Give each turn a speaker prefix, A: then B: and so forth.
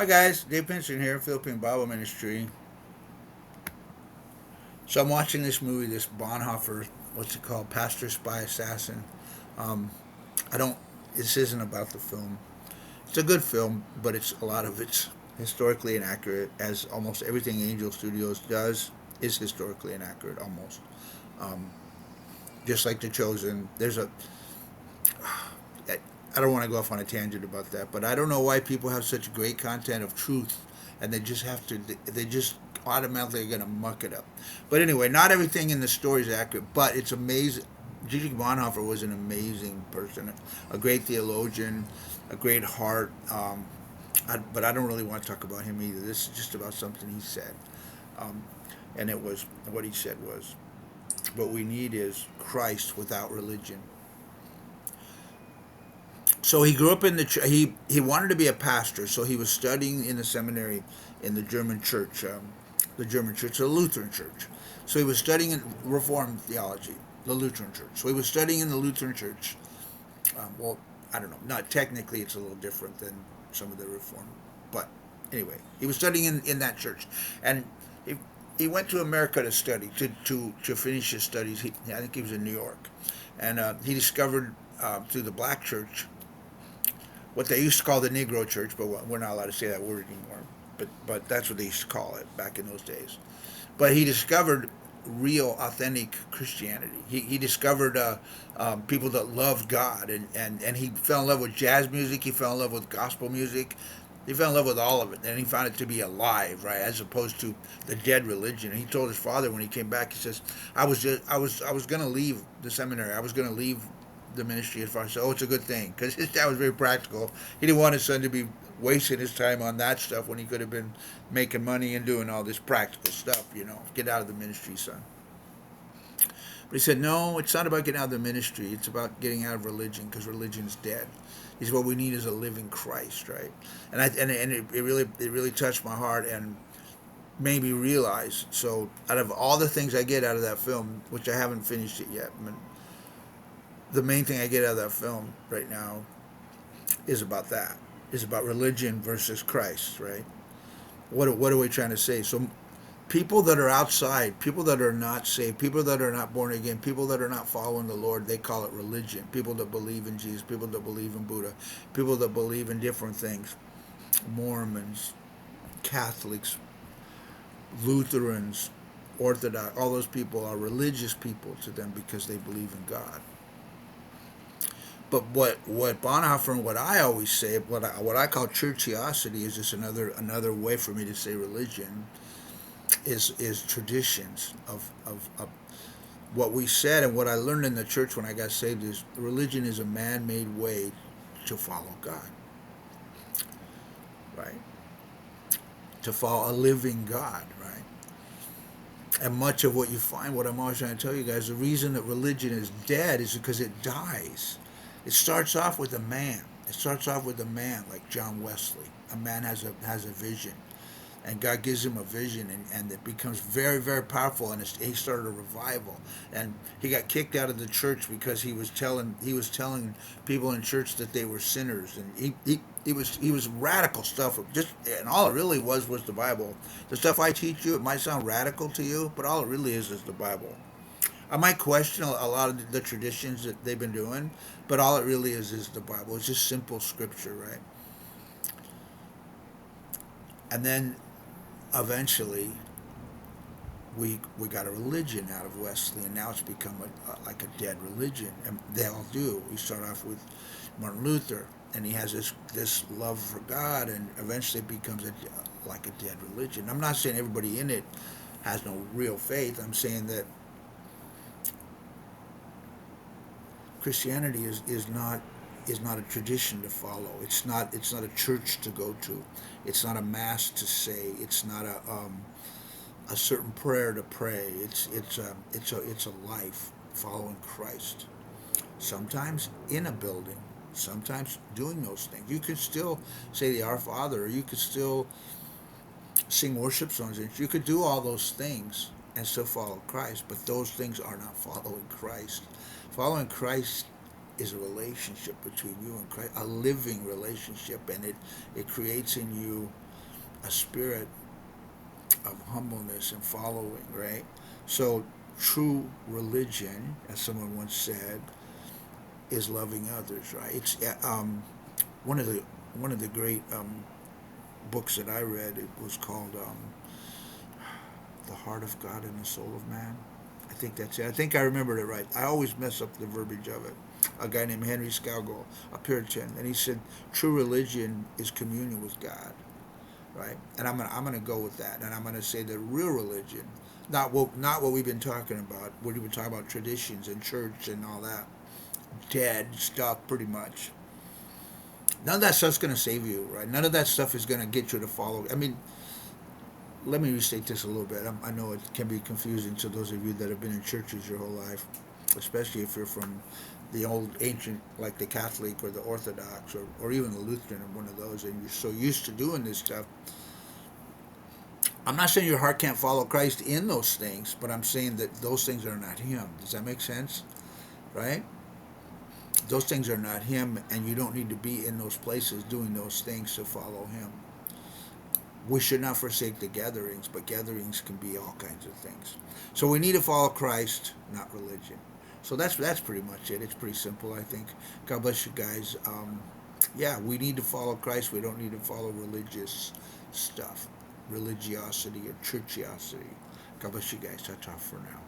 A: Hi guys, Dave Pinson here, Philippine Bible Ministry. So I'm watching this movie, this Bonhoeffer, what's it called, Pastor Spy Assassin. Um, I don't. This isn't about the film. It's a good film, but it's a lot of it's historically inaccurate, as almost everything Angel Studios does is historically inaccurate, almost. Um, just like The Chosen, there's a. I don't want to go off on a tangent about that, but I don't know why people have such great content of truth, and they just have to. They just automatically are going to muck it up. But anyway, not everything in the story is accurate, but it's amazing. Dietrich Bonhoeffer was an amazing person, a great theologian, a great heart. But I don't really want to talk about him either. This is just about something he said, um, and it was what he said was, "What we need is Christ without religion." So he grew up in he wanted to be a pastor, so he was studying in the seminary in the German church, the Lutheran church. So he was studying in Reformed theology, the Lutheran church. So he was studying in the Lutheran church. Well, I don't know. Not technically, it's a little different than some of the Reformed, but anyway, he was studying in that church, and he he went to America to study to finish his studies. I think he was in New York, and he discovered through the black church what they used to call the Negro Church, but we're not allowed to say that word anymore. But that's what they used to call it back in those days. But he discovered real, authentic Christianity. He discovered people that loved God, and he fell in love with jazz music. He fell in love with gospel music. He fell in love with all of it, and he found it to be alive, right, as opposed to the dead religion. And he told his father when he came back, he says, I was going to leave the seminary. I was going to leave the ministry as far as, oh, it's a good thing, because his dad was very practical. He didn't want his son to be wasting his time on that stuff when he could have been making money and doing all this practical stuff. Get out of the ministry, son. But he said, no, it's not about getting out of the ministry. It's about getting out of religion, because religion's dead. He said, what we need is a living Christ, right? And it really touched my heart and made me realize. So out of all the things I get out of that film, which I haven't finished it yet, but the main thing I get out of that film right now is about that. Is about religion versus Christ, right? What are we trying to say? So people that are outside, people that are not saved, people that are not born again, people that are not following the Lord, they call it religion. People that believe in Jesus, people that believe in Buddha, people that believe in different things. Mormons, Catholics, Lutherans, Orthodox, all those people are religious people to them because they believe in God. But what Bonhoeffer and what I always say, what I call churchiosity, is just another way for me to say religion, is traditions of what we said. And what I learned in the church when I got saved is religion is a man-made way to follow God, right? To follow a living God, right? And much of what you find, what I'm always trying to tell you guys, the reason that religion is dead is because it dies. It starts off with a man. It starts off with a man like John Wesley. A man has a vision, and God gives him a vision, and it becomes very, very powerful. And he started a revival, and he got kicked out of the church because he was telling people in church that they were sinners, and he was radical stuff. Just and all it really was the Bible. The stuff I teach you, it might sound radical to you, but all it really is the Bible. I might question a lot of the traditions that they've been doing, but all it really is the Bible. It's just simple scripture, right? And then eventually we got a religion out of Wesley, and now it's become like a dead religion, and they all do. We start off with Martin Luther, and he has this love for God, and eventually it becomes like a dead religion. I'm not saying everybody in it has no real faith. I'm saying that Christianity is not a tradition to follow. It's not a church to go to. It's not a mass to say. It's not a certain prayer to pray. It's a life following Christ. Sometimes in a building, sometimes doing those things. You could still say the Our Father, or you could still sing worship songs. You could do all those things and still follow Christ, but those things are not following Christ. Following Christ is a relationship between you and Christ, a living relationship, and it creates in you. a spirit of humbleness and following, right? So true religion, as someone once said, is loving others, right? It's one of the one of the great books that I read. It was called "The Heart of God and the Soul of Man." I think that's it. I think I remembered it right. I always mess up the verbiage of it. A guy named Henry Scalgo, a Puritan, and he said, "True religion is communion with God." Right? And I'm gonna go with that, and I'm gonna say the real religion, not what we've been talking about. What we've been talking about, traditions and church and all that, dead stuff, pretty much. None of that stuff's gonna save you, right? None of that stuff is gonna get you to follow. I mean, let me restate this a little bit. I know it can be confusing to those of you that have been in churches your whole life, especially if you're from the old ancient, like the Catholic or the Orthodox or even the Lutheran or one of those, and you're so used to doing this stuff. I'm not saying your heart can't follow Christ in those things, but I'm saying that those things are not Him. Does that make sense? Right? Those things are not Him, and you don't need to be in those places doing those things to follow Him. We should not forsake the gatherings, but gatherings can be all kinds of things. So we need to follow Christ, not religion. So that's pretty much it. It's pretty simple, I think. God bless you guys. Yeah, we need to follow Christ. We don't need to follow religious stuff, religiosity or churchiosity. God bless you guys. Ta-ta for now.